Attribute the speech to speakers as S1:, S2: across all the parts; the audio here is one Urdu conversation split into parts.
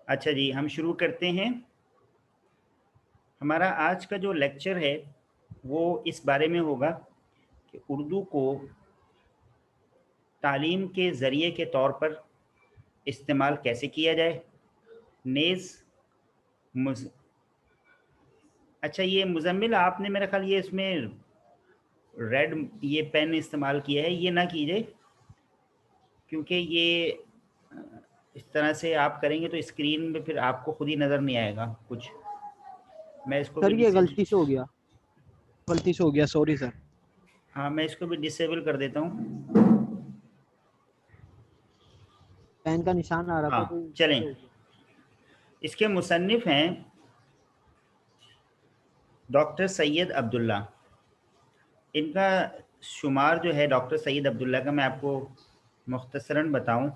S1: اچھا جی، ہم شروع کرتے ہیں۔ ہمارا آج کا جو لیکچر ہے وہ اس بارے میں ہوگا کہ اردو کو تعلیم کے ذریعے کے طور پر استعمال کیسے کیا جائے۔ نیز اچھا، یہ مزمل آپ نے میرا خیال یہ اس میں ریڈ یہ پین استعمال کیا ہے، یہ نہ کیجیے کیونکہ یہ اس طرح سے آپ کریں گے تو اسکرین میں پھر آپ کو خود ہی نظر نہیں آئے گا کچھ۔ میں اس کو
S2: سر
S1: بھی
S2: یہ غلطی سے ہو گیا، سوری سر۔
S1: ہاں، میں اس کو بھی ڈسیبل کر دیتا ہوں۔
S2: پین کا نشان آ رہا تھا
S1: ہاں
S2: تو
S1: چلیں،
S2: ہو گیا۔
S1: اس کے مصنف ہیں ڈاکٹر سید عبداللہ۔ ان کا شمار جو ہے ڈاکٹر سید عبداللہ کا، میں آپ کو مختصراً بتاؤں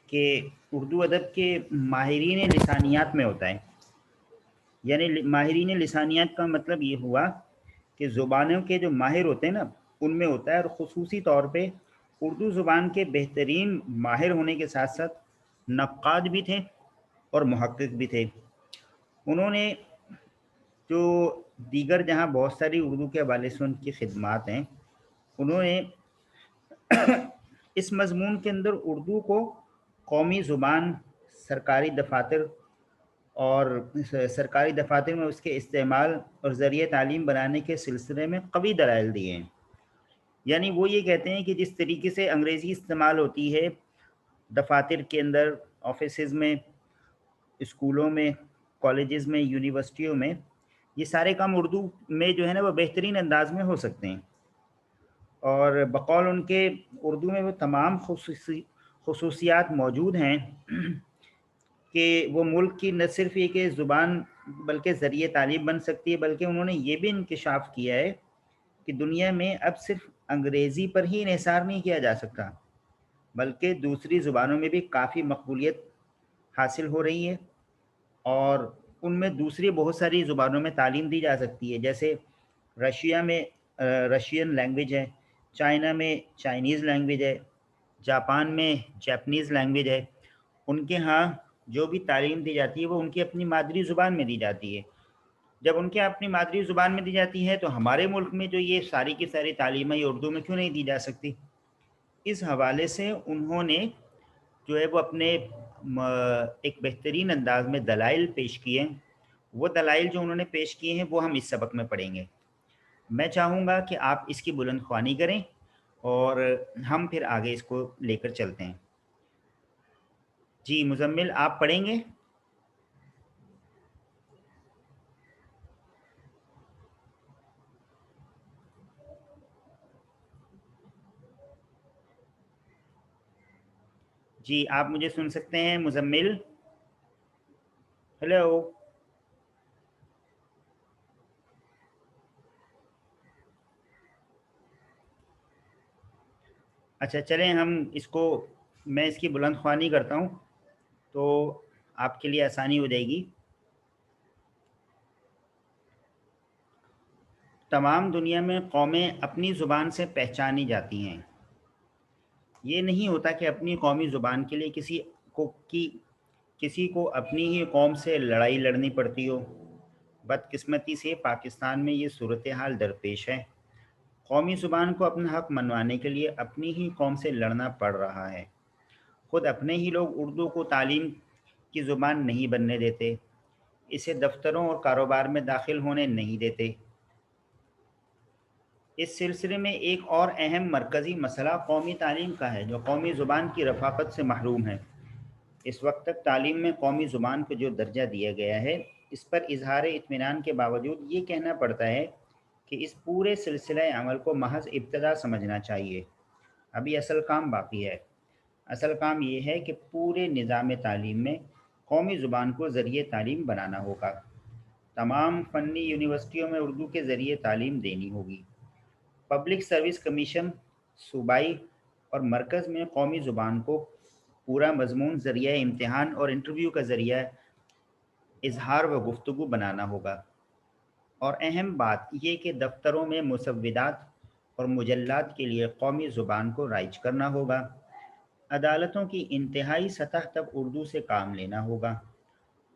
S1: کہ اردو ادب کے ماہرین لسانیات میں ہوتا ہے۔ یعنی ماہرین لسانیات کا مطلب یہ ہوا کہ زبانوں کے جو ماہر ہوتے ہیں نا ان میں ہوتا ہے، اور خصوصی طور پہ اردو زبان کے بہترین ماہر ہونے کے ساتھ ساتھ نقاد بھی تھے اور محقق بھی تھے۔ انہوں نے جو دیگر جہاں بہت ساری اردو کے حوالے سے ان کی خدمات ہیں، انہوں نے اس مضمون کے اندر اردو کو قومی زبان، سرکاری دفاتر میں اس کے استعمال اور ذریعہ تعلیم بنانے کے سلسلے میں قوی دلائل دیے ہیں۔ یعنی وہ یہ کہتے ہیں کہ جس طریقے سے انگریزی استعمال ہوتی ہے دفاتر کے اندر، آفیسز میں، اسکولوں میں، کالجز میں، یونیورسٹیوں میں، یہ سارے کام اردو میں جو ہے نا وہ بہترین انداز میں ہو سکتے ہیں۔ اور بقول ان کے اردو میں وہ تمام خصوصیات موجود ہیں کہ وہ ملک کی نہ صرف ایک زبان بلکہ ذریعہ تعلیم بن سکتی ہے، بلکہ انہوں نے یہ بھی انکشاف کیا ہے کہ دنیا میں اب صرف انگریزی پر ہی انحصار نہیں کیا جا سکتا، بلکہ دوسری زبانوں میں بھی کافی مقبولیت حاصل ہو رہی ہے، اور ان میں دوسری بہت ساری زبانوں میں تعلیم دی جا سکتی ہے۔ جیسے رشیا میں رشین لینگویج ہے، چائنا میں چائنیز لینگویج ہے، جاپان میں جاپنیز لینگویج ہے۔ ان کے ہاں جو بھی تعلیم دی جاتی ہے وہ ان کی اپنی مادری زبان میں دی جاتی ہے۔ جب ان کے اپنی مادری زبان میں دی جاتی ہے تو ہمارے ملک میں جو یہ ساری کی ساری تعلیم ہے اردو میں کیوں نہیں دی جا سکتی؟ اس حوالے سے انہوں نے جو ہے وہ اپنے ایک بہترین انداز میں دلائل پیش کیے ہیں۔ وہ دلائل جو انہوں نے پیش کیے ہیں وہ ہم اس سبق میں پڑھیں گے۔ میں چاہوں گا کہ آپ اس کی بلند خوانی کریں اور ہم پھر آگے اس کو لے کر چلتے ہیں۔ جی مزمل، آپ پڑھیں گے؟ جی آپ مجھے سن سکتے ہیں مزمل؟ ہیلو؟ اچھا چلیں، میں اس کی بلند خوانی کرتا ہوں تو آپ کے لیے آسانی ہو جائے گی۔ تمام دنیا میں قومیں اپنی زبان سے پہچانی جاتی ہیں۔ یہ نہیں ہوتا کہ اپنی قومی زبان کے لیے کسی کو اپنی ہی قوم سے لڑائی لڑنی پڑتی ہو۔ بدقسمتی سے پاکستان میں یہ صورتحال درپیش ہے۔ قومی زبان کو اپنا حق منوانے کے لیے اپنی ہی قوم سے لڑنا پڑ رہا ہے۔ خود اپنے ہی لوگ اردو کو تعلیم کی زبان نہیں بننے دیتے، اسے دفتروں اور کاروبار میں داخل ہونے نہیں دیتے۔ اس سلسلے میں ایک اور اہم مرکزی مسئلہ قومی تعلیم کا ہے، جو قومی زبان کی رفاقت سے محروم ہے۔ اس وقت تک تعلیم میں قومی زبان کو جو درجہ دیا گیا ہے، اس پر اظہار اطمینان کے باوجود یہ کہنا پڑتا ہے کہ اس پورے سلسلہ عمل کو محض ابتدا سمجھنا چاہیے۔ ابھی اصل کام باقی ہے۔ اصل کام یہ ہے کہ پورے نظام تعلیم میں قومی زبان کو ذریعہ تعلیم بنانا ہوگا۔ تمام فنی یونیورسٹیوں میں اردو کے ذریعے تعلیم دینی ہوگی۔ پبلک سروس کمیشن صوبائی اور مرکز میں قومی زبان کو پورا مضمون ذریعہ امتحان اور انٹرویو کا ذریعہ اظہار و گفتگو بنانا ہوگا۔ اور اہم بات یہ کہ دفتروں میں مسودات اور مجلات کے لیے قومی زبان کو رائج کرنا ہوگا۔ عدالتوں کی انتہائی سطح تک اردو سے کام لینا ہوگا۔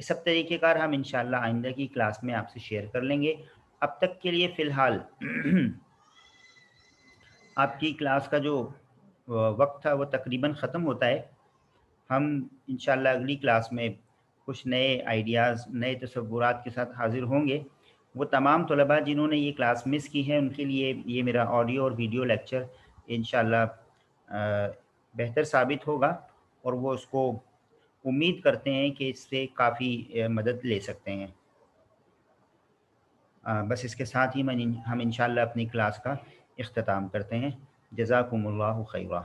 S1: یہ سب طریقہ کار ہم انشاءاللہ آئندہ کی کلاس میں آپ سے شیئر کر لیں گے. اب تک کے لیے فی الحال آپ کی کلاس کا جو وقت تھا وہ تقریباً ختم ہوتا ہے. ہم انشاءاللہ اگلی کلاس میں کچھ نئے آئیڈیاز، نئے تصورات کے ساتھ حاضر ہوں گے. وہ تمام طلباء جنہوں نے یہ کلاس مس کی ہے ان کے لیے یہ میرا آڈیو اور ویڈیو لیکچر انشاءاللہ بہتر ثابت ہوگا، اور وہ اس کو امید کرتے ہیں کہ اس سے کافی مدد لے سکتے ہیں. بس اس کے ساتھ ہی ہم انشاءاللہ اپنی کلاس کا اختتام کرتے ہیں. جزاکم اللہ خیرہ.